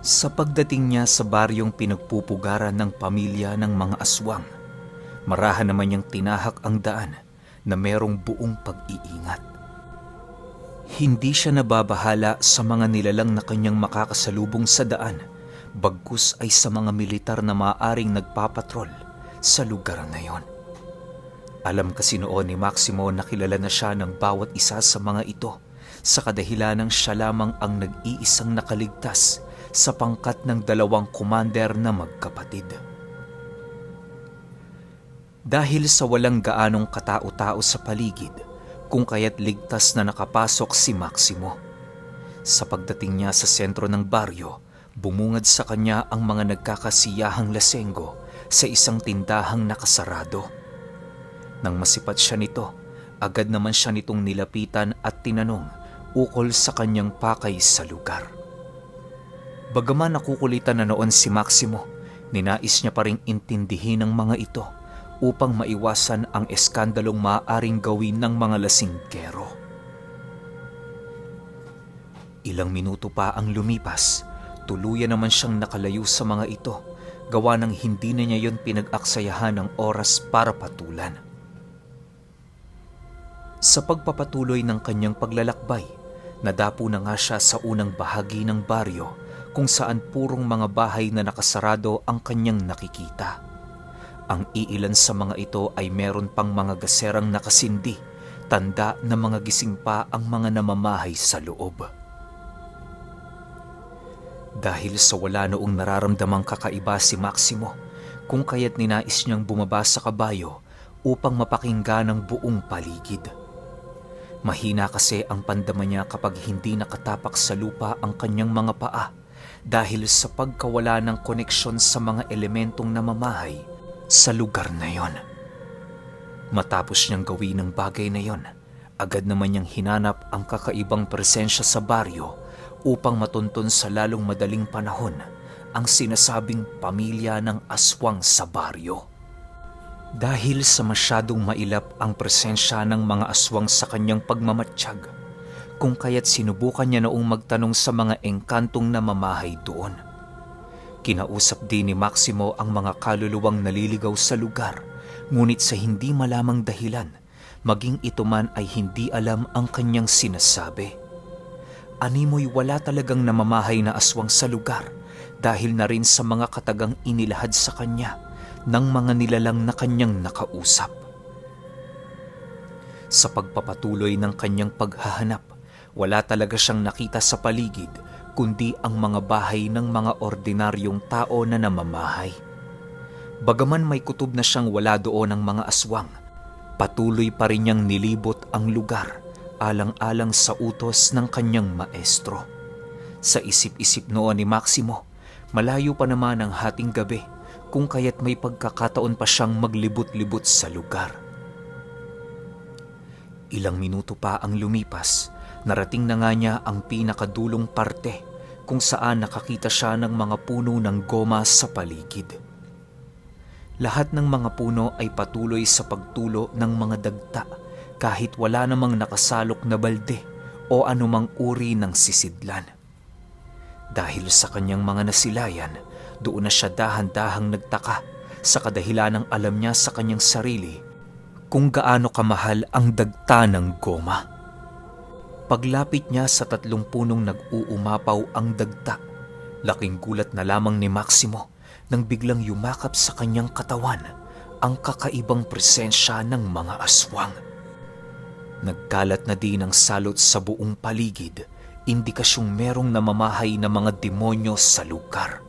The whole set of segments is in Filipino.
Sa pagdating niya sa baryong pinagpupugaran ng pamilya ng mga aswang, marahan naman niyang tinahak ang daan na merong buong pag-iingat. Hindi siya nababahala sa mga nilalang na kanyang makakasalubong sa daan, bagkus ay sa mga militar na maaaring nagpapatrol sa lugar na yon. Alam kasi noon ni Maximo na kilala na siya ng bawat isa sa mga ito sa kadahilanang siya lamang ang nag-iisang nakaligtas sa pangkat ng dalawang commander na magkapatid. Dahil sa walang gaanong katao-tao sa paligid, kung kaya't ligtas na nakapasok si Maximo. Sa pagdating niya sa sentro ng baryo, bumungad sa kanya ang mga nagkakasiyahang lasenggo sa isang tindahang nakasarado. Nang masipat siya nito, agad naman siya nitong nilapitan at tinanong ukol sa kanyang pakay sa lugar. Bagaman nakukulitan na noon si Maximo, ninais niya pa ring intindihin ang mga ito upang maiwasan ang eskandalong maaaring gawin ng mga lasinggero. Ilang minuto pa ang lumipas, tuluyan naman siyang nakalayo sa mga ito, gawa ng hindi na niya yon pinag-aksayahan ng oras para patulan. Sa pagpapatuloy ng kanyang paglalakbay, nadapo na nga siya sa unang bahagi ng baryo kung saan purong mga bahay na nakasarado ang kanyang nakikita. Ang iilan sa mga ito ay meron pang mga gaserang nakasindi, tanda na mga gising pa ang mga namamahay sa loob. Dahil sa wala noong nararamdamang kakaiba si Maximo, kung kaya't ninais niyang bumaba sa kabayo upang mapakinggan ang buong paligid. Mahina kasi ang pandama niya kapag hindi nakatapak sa lupa ang kanyang mga paa dahil sa pagkawala ng koneksyon sa mga elementong namamahay sa lugar na yon. Matapos niyang gawin ang bagay na yon, agad naman niyang hinanap ang kakaibang presensya sa baryo upang matuntun sa lalong madaling panahon ang sinasabing pamilya ng aswang sa baryo. Dahil sa masyadong mailap ang presensya ng mga aswang sa kanyang pagmamatsyag, kung kaya't sinubukan niya noong magtanong sa mga engkantong namamahay doon. Kinausap din ni Maximo ang mga kaluluwang naliligaw sa lugar, ngunit sa hindi malamang dahilan, maging ito man ay hindi alam ang kanyang sinasabi. Animoy wala talagang namamahay na aswang sa lugar dahil na rin sa mga katagang inilahad sa kanya ng mga nilalang na kanyang nakausap. Sa pagpapatuloy ng kanyang paghahanap, wala talaga siyang nakita sa paligid kundi ang mga bahay ng mga ordinaryong tao na namamahay. Bagaman may kutob na siyang wala doon ang mga aswang, patuloy pa rin niyang nilibot ang lugar alang-alang sa utos ng kanyang maestro. Sa isip-isip noon ni Maximo, malayo pa naman ang hating gabi kung kaya't may pagkakataon pa siyang maglibot-libot sa lugar. Ilang minuto pa ang lumipas, narating na nga niya ang pinakadulong parte kung saan nakakita siya ng mga puno ng goma sa paligid. Lahat ng mga puno ay patuloy sa pagtulo ng mga dagta kahit wala namang nakasalok na balde o anumang uri ng sisidlan. Dahil sa kanyang mga nasilayan, doon na siya dahan-dahang nagtaka sa kadahilanang alam niya sa kanyang sarili kung gaano kamahal ang dagta ng goma. Paglapit niya sa 3 punong nag-uumapaw ang dagta, laking gulat na lamang ni Maximo nang biglang yumakap sa kanyang katawan ang kakaibang presensya ng mga aswang. Nagkalat na din ang salot sa buong paligid, indikasyong merong namamahay na mga demonyo sa lugar.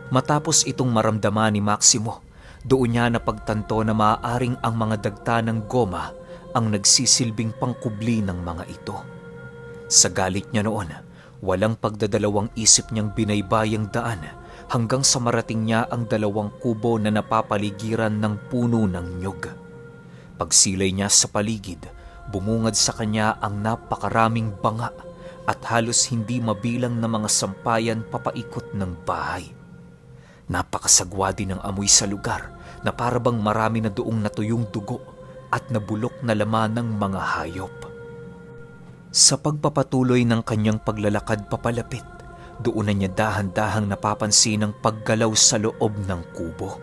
Matapos itong maramdaman ni Maximo, doon niya napagtanto na maaaring ang mga dagta ng goma ang nagsisilbing pangkubli ng mga ito. Sa galit niya noon, walang pagdadalawang isip niyang binaybayang daan hanggang sa marating niya ang 2 kubo na napapaligiran ng puno ng nyug. Pagsilay niya sa paligid, bumungad sa kanya ang napakaraming banga at halos hindi mabilang na mga sampayan papaikot ng bahay. Napakasagwa din ng amoy sa lugar na parabang marami na doong natuyong dugo at nabulok na laman ng mga hayop. Sa pagpapatuloy ng kanyang paglalakad papalapit, doon na niya dahan-dahang napapansin ang paggalaw sa loob ng kubo.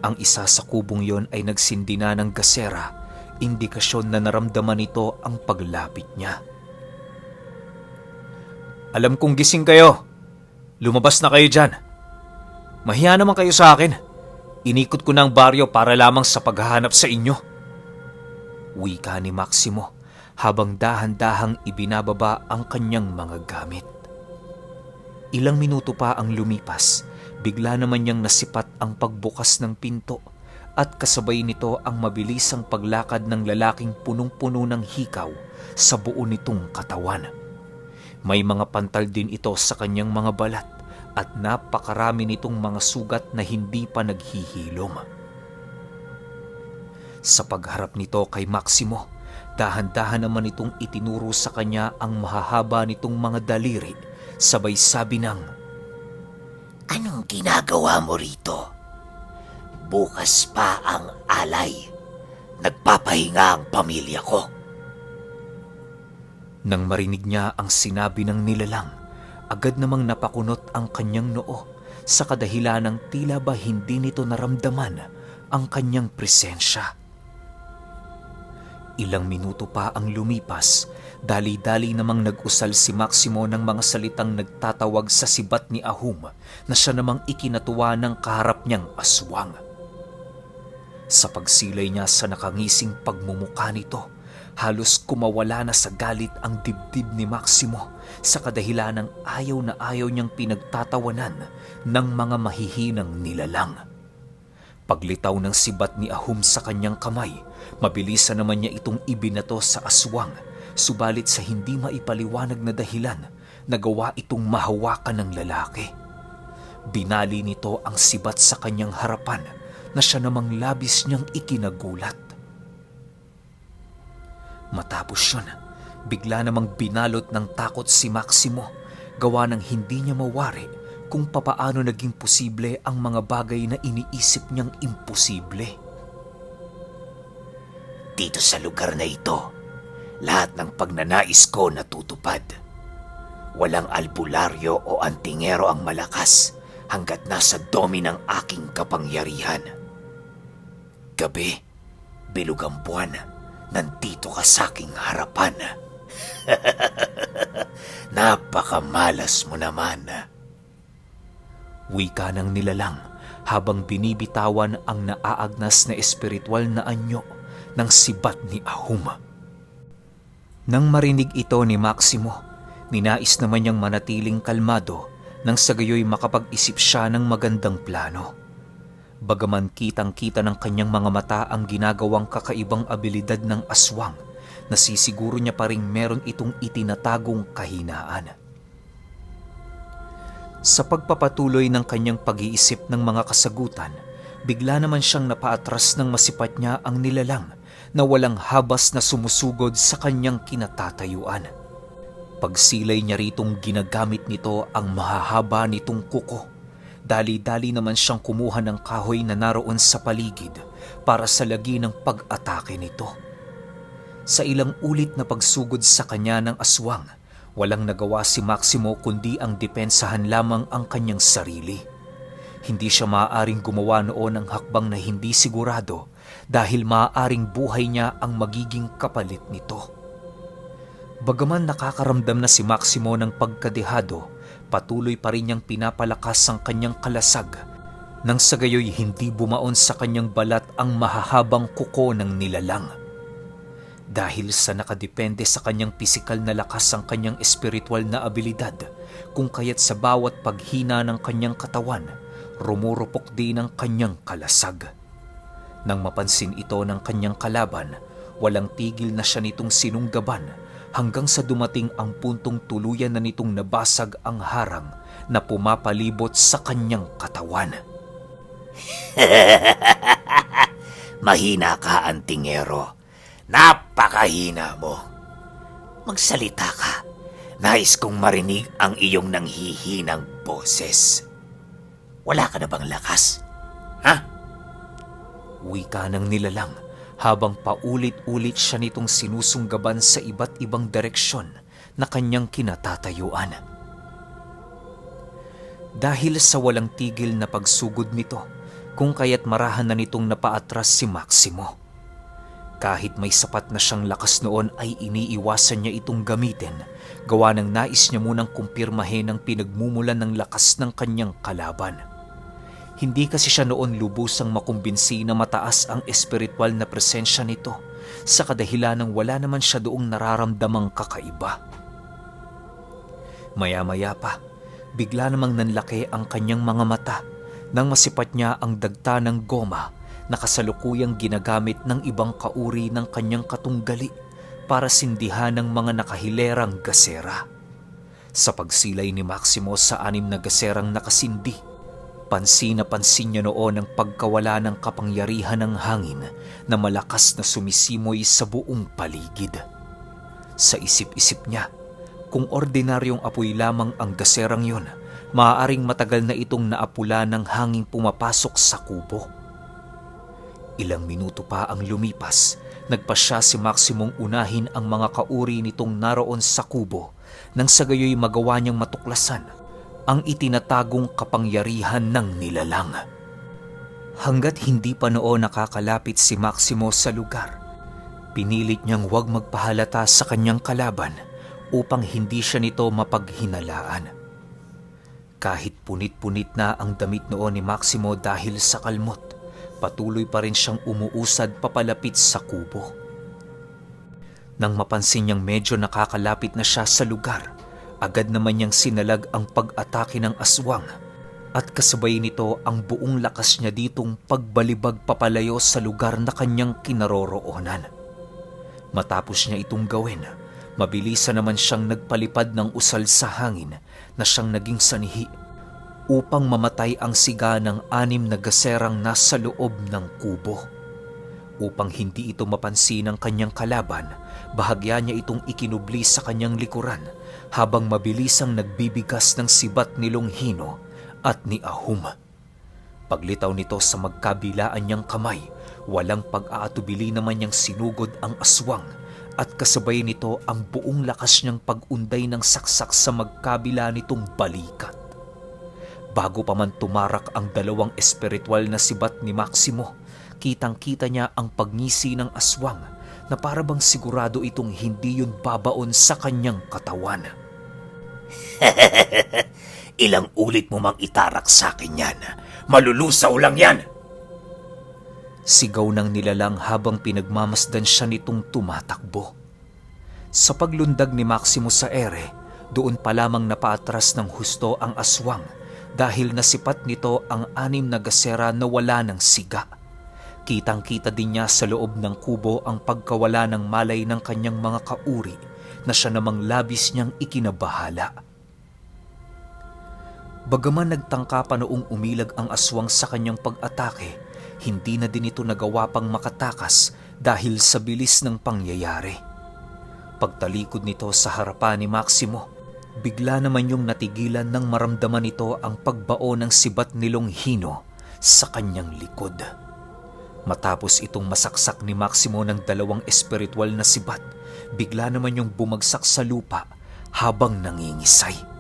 Ang isa sa kubong yon ay nagsindi na ng gasera, indikasyon na naramdaman nito ang paglapit niya. Alam kong gising kayo. Lumabas na kayo dyan. Mahiya naman kayo sa akin. Inikot ko na ang baryo para lamang sa paghahanap sa inyo. Wika ni Maximo habang dahan-dahang ibinababa ang kanyang mga gamit. Ilang minuto pa ang lumipas, bigla naman niyang nasipat ang pagbukas ng pinto at kasabay nito ang mabilisang paglakad ng lalaking punong-puno ng hikaw sa buo nitong katawan. May mga pantal din ito sa kanyang mga balat at napakarami nitong mga sugat na hindi pa naghihilom. Sa pagharap nito kay Maximo, dahan-dahan naman itong itinuro sa kanya ang mahahaba nitong mga daliri, sabay sabi ng, "Anong ginagawa mo rito? Bukas pa ang alay. Nagpapahinga ang pamilya ko." Nang marinig niya ang sinabi ng nilalang, agad namang napakunot ang kanyang noo sa kadahilanang tila ba hindi nito naramdaman ang kanyang presensya. Ilang minuto pa ang lumipas, dali-dali namang nag-usal si Maximo ng mga salitang nagtatawag sa sibat ni Ahum na siya namang ikinatuwa ng kaharap niyang aswang. Sa pagsilay niya sa nakangising pagmumuka nito, halos kumawala na sa galit ang dibdib ni Maximo sa kadahilanang ayaw na ayaw niyang pinagtatawanan ng mga mahihinang nilalang. Paglitaw ng sibat ni Ahum sa kanyang kamay, mabilisan naman niya itong ibinato sa aswang, subalit sa hindi maipaliwanag na dahilan, nagawa itong mahawakan ng lalaki. Binali nito ang sibat sa kanyang harapan na siya namang labis niyang ikinagulat. Matapos yun, bigla namang binalot ng takot si Maximo, gawa ng hindi niya mawari kung papaano naging posible ang mga bagay na iniisip niyang imposible. Dito sa lugar na ito, lahat ng pagnanais ko natutupad. Walang albularyo o antingero ang malakas hanggat nasa domi ng aking kapangyarihan. Gabi, bilog ang buwan, nandito ka sa aking harapan. Napakamalas mo naman. Wika ng nilalang habang binibitawan ang naaagnas na espiritual na anyo ng sibat ni Ahum. Nang marinig ito ni Maximo, ninais naman niyang manatiling kalmado nang sa gayoy makapag-isip siya ng magandang plano. Bagaman kitang-kita ng kanyang mga mata ang ginagawang kakaibang abilidad ng aswang, nasisiguro niya pa ring meron itong itinatagong kahinaan. Sa pagpapatuloy ng kanyang pag-iisip ng mga kasagutan, bigla naman siyang napaatras ng masipat niya ang nilalang na walang habas na sumusugod sa kanyang kinatatayuan. Pagsilay niya ritong ginagamit nito ang mahahaba nitong kuko. Dali-dali naman siyang kumuha ng kahoy na naroon sa paligid para sa lagi ng pag-atake nito. Sa ilang ulit na pagsugod sa kanya ng aswang, walang nagawa si Maximo kundi ang depensahan lamang ang kanyang sarili. Hindi siya maaaring gumawa noon ng hakbang na hindi sigurado dahil maaaring buhay niya ang magiging kapalit nito. Bagaman nakakaramdam na si Maximo ng pagkadehado, patuloy pa rin niyang pinapalakas ang kanyang kalasag nang sa gayoy hindi bumaon sa kanyang balat ang mahahabang kuko ng nilalang. Dahil sa nakadepende sa kanyang pisikal na lakas ang kanyang espiritual na abilidad, kung kaya't sa bawat paghina ng kanyang katawan, rumurupok din ang kanyang kalasag. Nang mapansin ito ng kanyang kalaban, walang tigil na siya nitong sinunggaban hanggang sa dumating ang puntong tuluyan na nitong nabasag ang harang na pumapalibot sa kanyang katawan. Mahina ka, antingero. Napakahina mo. Magsalita ka. Nais kong marinig ang iyong nanghihinang boses. Wala ka na bang lakas? Ha? Wika ng nilalang habang paulit-ulit siya nitong sinusunggaban sa iba't ibang direksyon na kanyang kinatatayuan. Dahil sa walang tigil na pagsugod nito, kung kaya't marahan na nitong napaatras si Maximo. Kahit may sapat na siyang lakas noon ay iniiwasan niya itong gamitin, gawa ng nais niya munang kumpirmahin ang pinagmumulan ng lakas ng kanyang kalaban. Hindi kasi siya noon lubusang makumbinsi na mataas ang espiritual na presensya nito sa kadahilan ng wala naman siya doong nararamdamang kakaiba. Maya-maya pa, bigla namang nanlaki ang kanyang mga mata nang masipat niya ang dagta ng goma na kasalukuyang ginagamit ng ibang kauri ng kanyang katunggali para sindihan ng mga nakahilerang gasera. Sa pagsilay ni Maximo sa 6 na gaserang nakasindi, pansin na pansin niya noon ang pagkawala ng kapangyarihan ng hangin na malakas na sumisimoy sa buong paligid. Sa isip-isip niya, kung ordinaryong apoy lamang ang gaserang yon, maaaring matagal na itong naapula ng hanging pumapasok sa kubo. Ilang minuto pa ang lumipas, nagpasya si Maximong unahin ang mga kauri nitong naroon sa kubo nang sa gayoy magawa niyang matuklasan ang itinatagong kapangyarihan ng nilalang. Hanggat hindi pa noon nakakalapit si Maximo sa lugar, pinilit niyang huwag magpahalata sa kanyang kalaban upang hindi siya nito mapaghinalaan. Kahit punit-punit na ang damit noon ni Maximo dahil sa kalmot, patuloy pa rin siyang umuusad papalapit sa kubo. Nang mapansin niyang medyo nakakalapit na siya sa lugar, agad naman niyang sinalag ang pag-atake ng aswang at kasabay nito ang buong lakas niya ditong pagbalibag papalayo sa lugar na kanyang kinaroroonan. Matapos niya itong gawin, mabilisan naman siyang nagpalipad ng usal sa hangin na siyang naging sanihi upang mamatay ang siga ng 6 na gaserang nasa loob ng kubo. Upang hindi ito mapansin ng kanyang kalaban, bahagya niya itong ikinubli sa kanyang likuran habang mabilisang nagbibigas ng sibat ni Longhino at ni Ahum. Paglitaw nito sa magkabilaan niyang kamay, walang pag-aatubili naman niyang sinugod ang aswang at kasabay nito ang buong lakas niyang pag-unday ng saksak sa magkabila nitong balikat. Bago pa man tumarak ang 2 espiritual na sibat ni Maximo, kitang-kita niya ang pagngisi ng aswang na parabang sigurado itong hindi yun babaon sa kanyang katawan. Ilang ulit mo mang itarak sa akin yan. Malulusaw lang yan! Sigaw ng nilalang habang pinagmamasdan siya nitong tumatakbo. Sa paglundag ni Maximo sa ere, doon pa lamang napaatras ng husto ang aswang dahil nasipat nito ang 6 na gasera na wala ng siga. Kitang-kita din niya sa loob ng kubo ang pagkawala ng malay ng kanyang mga kauri na siya namang labis niyang ikinabahala. Bagaman nagtangka pa noong umilag ang aswang sa kanyang pag-atake, hindi na din ito nagawa pang makatakas dahil sa bilis ng pangyayari. Pagtalikod nito sa harapan ni Maximo, bigla naman yung natigilan nang maramdaman nito ang pagbao ng sibat ni Longhino sa kanyang likod. Matapos itong masaksak ni Maximo ng 2 espiritual na sibat, bigla naman yung bumagsak sa lupa habang nangingisay.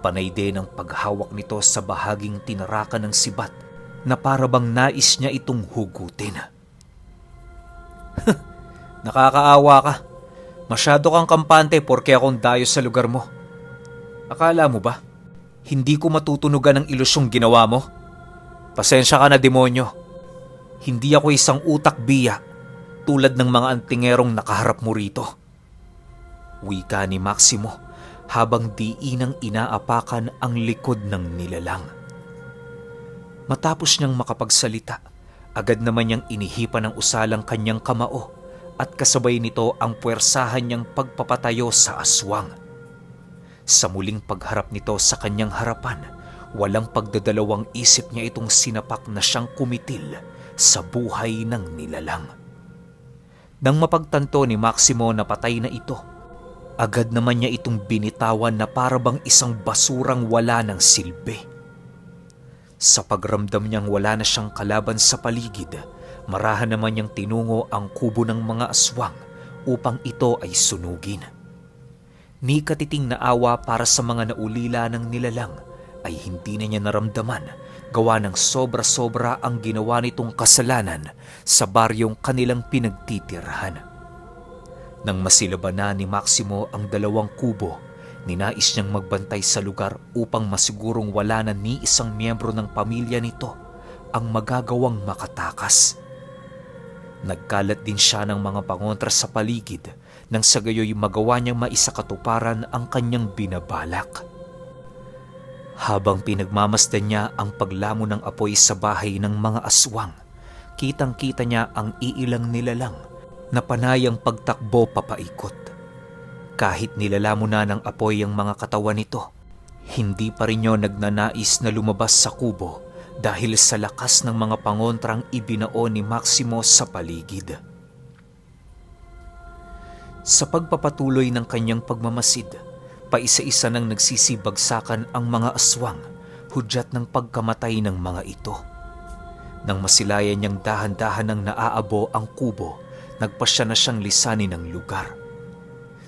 Panay din ang paghawak nito sa bahaging tinarakan ng sibat na parabang nais niya itong hugutin. Nakakaawa ka. Masyado kang kampante porke akong dayo sa lugar mo. Akala mo ba, hindi ko matutunugan ang ilusyong ginawa mo? Pasensya ka na, demonyo. Hindi ako isang utak biya tulad ng mga antingerong nakaharap mo rito. Wika ni Maximo habang diinang inaapakan ang likod ng nilalang. Matapos niyang makapagsalita, agad naman niyang inihipan ng usalang kanyang kamao at kasabay nito ang puwersahan niyang pagpapatayo sa aswang. Sa muling pagharap nito sa kanyang harapan, walang pagdadalawang isip niya itong sinapak na siyang kumitil sa buhay ng nilalang. Nang mapagtanto ni Maximo na patay na ito, agad naman niya itong binitawan na parabang isang basurang wala ng silbi. Sa pagramdam niyang wala na siyang kalaban sa paligid, Marahan naman niyang tinungo ang kubo ng mga aswang upang ito ay sunugin. Ni katiting na awa para sa mga naulila ng nilalang ay hindi na niya naramdaman gawa ng sobra-sobra ang ginawa nitong kasalanan sa baryong kanilang pinagtitirhan. Nang masilaban na ni Maximo ang 2 kubo, ninais niyang magbantay sa lugar upang masigurong wala na ni isang miyembro ng pamilya nito ang magagawang makatakas. Nagkalat din siya ng mga pangontra sa paligid nang sa gayoy magawa niyang maisakatuparan ang kanyang binabalak. Habang pinagmamasdan niya ang paglamon ng apoy sa bahay ng mga aswang, kitang-kita niya ang iilang nilalang na panayang pagtakbo papaikot. Kahit nilalamon na ng apoy ang mga katawan nito, hindi pa rin niya nagnanais na lumabas sa kubo dahil sa lakas ng mga pangontrang ibinao ni Maximo sa paligid. Sa pagpapatuloy ng kanyang pagmamasid, paisa-isa nang nagsisibagsakan ang mga aswang, hudyat ng pagkamatay ng mga ito. Nang masilayan niyang dahan-dahan ng naaabo ang kubo, nagpasya na siyang lisanin ng lugar.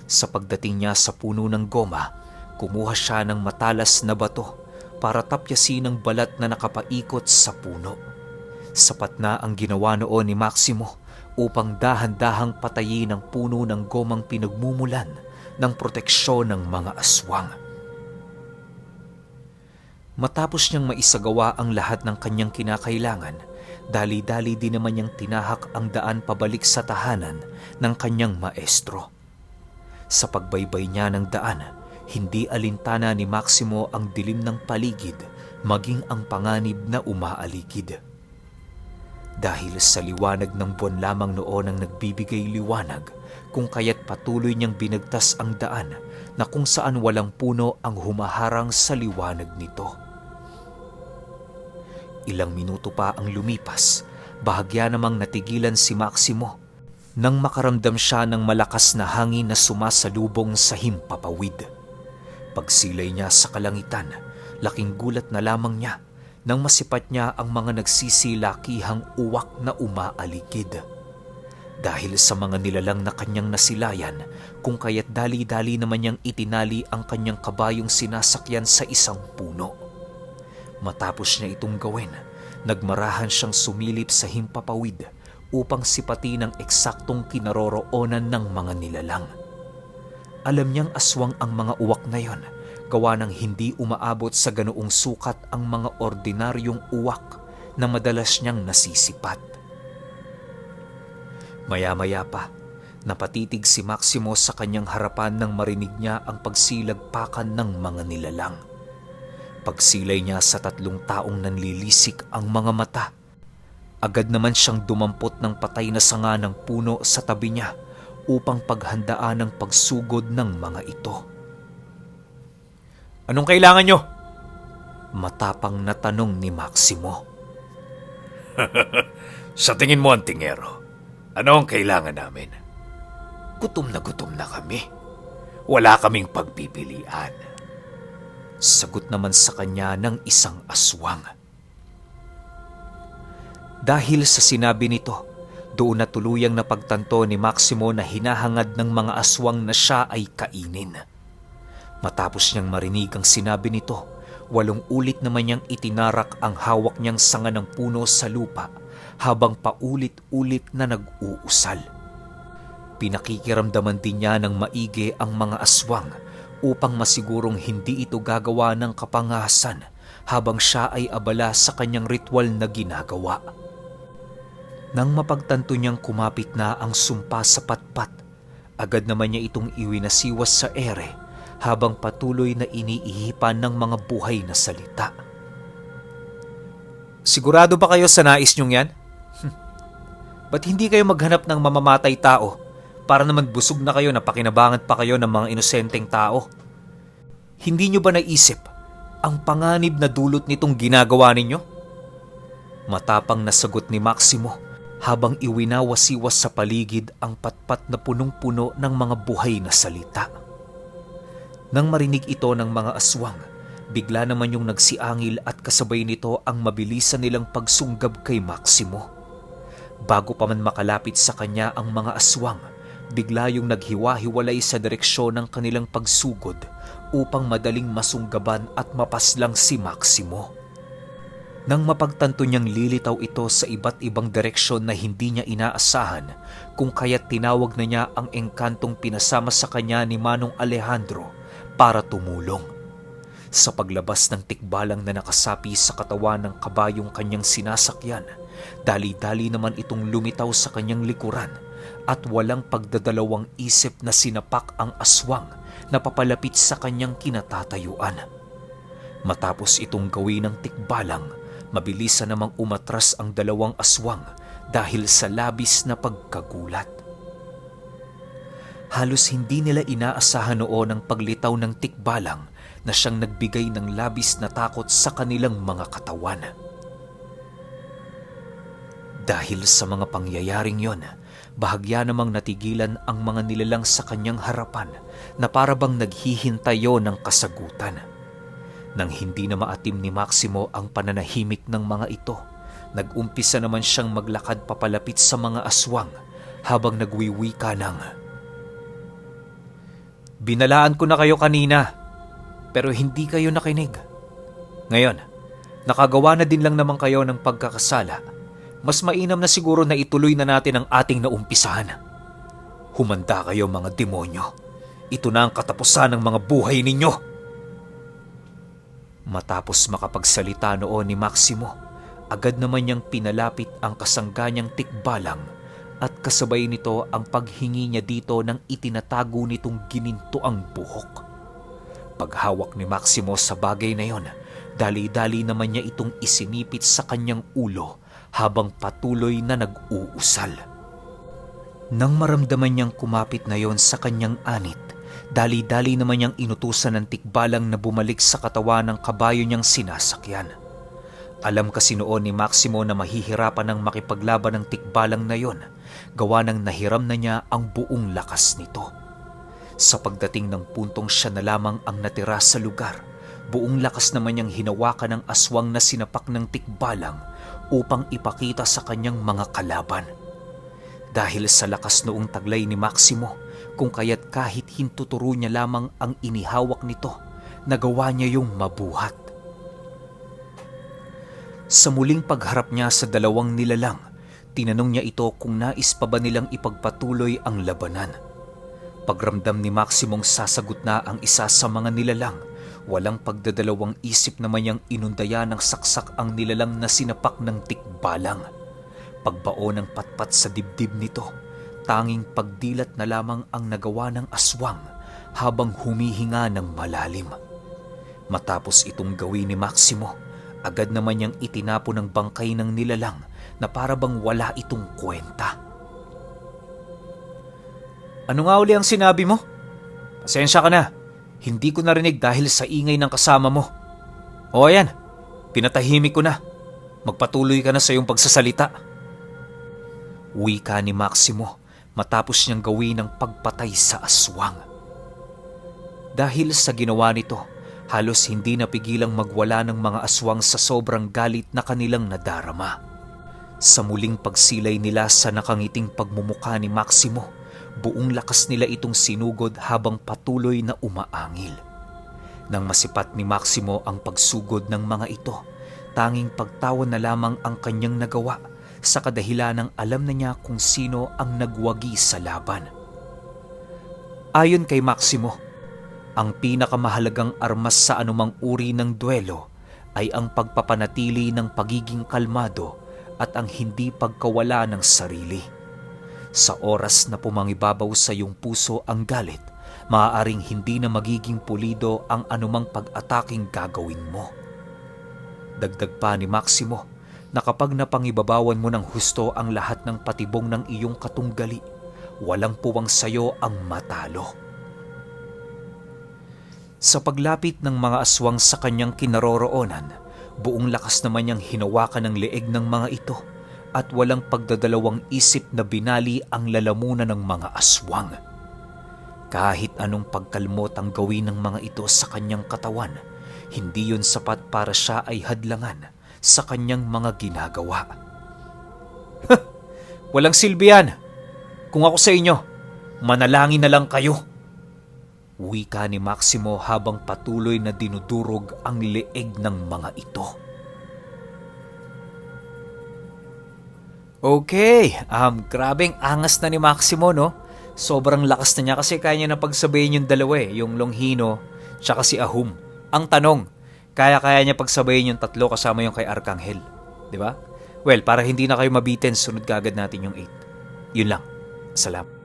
Sa pagdating niya sa puno ng goma, kumuha siya ng matalas na bato para tapyasin ang balat na nakapaikot sa puno. Sapat na ang ginawa noon ni Maximo upang dahan-dahang patayin ang puno ng gomang pinagmumulan ng proteksyon ng mga aswang. Matapos niyang maisagawa ang lahat ng kanyang kinakailangan, dali-dali din naman niyang tinahak ang daan pabalik sa tahanan ng kanyang maestro. Sa pagbaybay niya ng daan, hindi alintana ni Maximo ang dilim ng paligid maging ang panganib na umaaligid. Dahil sa liwanag ng buwan lamang noon ang nagbibigay liwanag, kung kaya't patuloy niyang binagtas ang daan na kung saan walang puno ang humaharang sa liwanag nito. Ilang minuto pa ang lumipas, bahagya namang natigilan si Maximo nang makaramdam siya ng malakas na hangin na sumasalubong sa himpapawid. Pagsilay niya sa kalangitan, laking gulat na lamang niya nang masipat niya ang mga nagsisilakihang uwak na umaaligid. Dahil sa mga nilalang na kanyang nasilayan, kung kaya't dali-dali naman niyang itinali ang kanyang kabayong sinasakyan sa isang puno. Matapos niya itong gawin, nagmarahan siyang sumilip sa himpapawid upang sipatin ang eksaktong kinaroroonan ng mga nilalang. Alam niyang aswang ang mga uwak na yon, gawa ng hindi umaabot sa ganoong sukat ang mga ordinaryong uwak na madalas niyang nasisipat. Maya-maya pa, napatitig si Maximo sa kanyang harapan nang marinig niya ang pagsilagpakan ng mga nilalang. Pagsilay niya sa 3 taong nanlilisik ang mga mata, agad naman siyang dumampot ng patay na sanga ng puno sa tabi niya upang paghandaan ang pagsugod ng mga ito. "Anong kailangan nyo?" matapang na tanong ni Maximo. Sa tingin mo, Antingero, ano ang kailangan namin? Gutom na kami. Wala kaming pagpipilian. Sagot naman sa kanya ng isang aswang. Dahil sa sinabi nito, doon na tuluyang napagtanto ni Maximo na hinahangad ng mga aswang na siya ay kainin. Matapos niyang marinig ang sinabi nito, 8 ulit naman niyang itinarak ang hawak niyang sanga ng puno sa lupa habang paulit-ulit na nag-uusal. Pinakikiramdaman din niya ng maigi ang mga aswang upang masigurong hindi ito gagawa ng kapangahasan habang siya ay abala sa kanyang ritual na ginagawa. Nang mapagtanto niyang kumapit na ang sumpa sa patpat, agad naman niya itong iwinasiwas sa ere habang patuloy na iniihipan ng mga buhay na salita. "Sigurado ba kayo sa nais niyong yan? Ba't hindi kayo maghanap ng mamamatay tao para naman busog na kayo na pakinabangan pa kayo ng mga inosenteng tao? Hindi niyo ba naisip ang panganib na dulot nitong ginagawa ninyo?" Matapang na sagot ni Maximo habang iwinawasiwas sa paligid ang patpat na punong-puno ng mga buhay na salita. Nang marinig ito ng mga aswang, bigla naman yung nagsiangil at kasabay nito ang mabilisan nilang pagsunggab kay Maximo. Bago pa man makalapit sa kanya ang mga aswang, bigla yung naghiwa-hiwalay sa direksyon ng kanilang pagsugod upang madaling masunggaban at mapaslang si Maximo. Nang mapagtanto niyang lilitaw ito sa iba't ibang direksyon na hindi niya inaasahan, kung kaya't tinawag na niya ang engkantong pinasama sa kanya ni Manong Alejandro para tumulong. Sa paglabas ng tikbalang na nakasapi sa katawan ng kabayong kanyang sinasakyan, dali-dali naman itong lumitaw sa kanyang likuran at walang pagdadalawang isip na sinapak ang aswang na papalapit sa kanyang kinatatayuan. Matapos itong gawin ng tikbalang, mabilis na namang umatras ang dalawang aswang dahil sa labis na pagkagulat. Halos hindi nila inaasahan noon ang paglitaw ng tikbalang na siyang nagbigay ng labis na takot sa kanilang mga katawan. Dahil sa mga pangyayaring yon, bahagya namang natigilan ang mga nilalang sa kanyang harapan na parabang naghihintayo ng kasagutan. Nang hindi na maatim ni Maximo ang pananahimik ng mga ito, nag-umpisa naman siyang maglakad papalapit sa mga aswang habang nagwiwika ng, "Binalaan ko na kayo kanina, pero hindi kayo nakinig. Ngayon, nakagawa na din lang naman kayo ng pagkakasala. Mas mainam na siguro na ituloy na natin ang ating naumpisahan. Humanda kayo mga demonyo. Ito na ang katapusan ng mga buhay ninyo." Matapos makapagsalita noon ni Maximo, agad naman niyang pinalapit ang kasangga niyang tikbalang at kasabay nito ang paghingi niya dito ng itinatago nitong ginintoang buhok. Paghawak ni Maximo sa bagay na yon, dali-dali naman niya itong isinipit sa kanyang ulo habang patuloy na nag-uusal. Nang maramdaman niyang kumapit na yon sa kanyang anit, dali-dali naman niyang inutusan ng tikbalang na bumalik sa katawan ng kabayo niyang sinasakyan. Alam kasi noon ni Maximo na mahihirapan ng makipaglaban ng tikbalang na yon, gawa ng nahiram na niya ang buong lakas nito. Sa pagdating ng puntong siya na lamang ang natira sa lugar, buong lakas naman niyang hinawakan ng aswang na sinapak ng tikbalang upang ipakita sa kanyang mga kalaban. Dahil sa lakas noong taglay ni Maximo, kung kaya't kahit hintuturo niya lamang ang inihawak nito, nagawa niya yung mabuhat. Sa muling pagharap niya sa dalawang nilalang, tinanong niya ito kung nais pa ba nilang ipagpatuloy ang labanan. Pagramdam ni Maximong sasagot na ang isa sa mga nilalang, walang pagdadalawang isip naman niyang inundaya ng saksak ang nilalang na sinapak ng tikbalang. Pagbao ng patpat sa dibdib nito, tanging pagdilat na lamang ang nagawa ng aswang habang humihinga ng malalim. Matapos itong gawin ni Maximo, agad naman niyang itinapon ang bangkay ng nilalang na parabang wala itong kwenta. "Ano nga uli ang sinabi mo? Pasensya ka na. Hindi ko narinig dahil sa ingay ng kasama mo. O ayan, pinatahimik ko na. Magpatuloy ka na sa iyong pagsasalita." Wika ni Maximo matapos niyang gawin ang pagpatay sa aswang. Dahil sa ginawa nito, halos hindi napigilang magwala ng mga aswang sa sobrang galit na kanilang nadarama. Sa muling pagsilay nila sa nakangiting pagmumukha ni Maximo, buong lakas nila itong sinugod habang patuloy na umaangil. Nang masipat ni Maximo ang pagsugod ng mga ito, tanging pagtawa na lamang ang kanyang nagawa sa kadahilan ng alam na niya kung sino ang nagwagi sa laban. Ayon kay Maximo, ang pinakamahalagang armas sa anumang uri ng duelo ay ang pagpapanatili ng pagiging kalmado at ang hindi pagkawala ng sarili. Sa oras na pumangibabaw sa iyong puso ang galit, maaaring hindi na magiging pulido ang anumang pag-ataking gagawin mo. Dagdag pa ni Maximo na kapag napangibabawan mo ng husto ang lahat ng patibong ng iyong katunggali, walang puwang sayo ang matalo. Sa paglapit ng mga aswang sa kanyang kinaroroonan, buong lakas naman niyang hinawakan ng leeg ng mga ito at walang pagdadalawang isip na binali ang lalamunan ng mga aswang. Kahit anong pagkalmot ang gawin ng mga ito sa kanyang katawan, hindi yun sapat para siya ay hadlangan sa kanyang mga ginagawa. Walang silbi yan. Kung ako sa inyo, manalangin na lang kayo. Wika ni Maximo habang patuloy na dinudurog ang leeg ng mga ito. Okay, grabeng angas na ni Maximo, no? Sobrang lakas na niya kasi kaya niya na pagsabayin yung dalawa yung Longhino tsaka si Ahum. Ang tanong, kaya niya pagsabayin yung tatlo kasama yung kay Arkanghel. Di ba? Well, para hindi na kayo mabitin, sunod kagad natin yung 8. Yun lang. Salamat.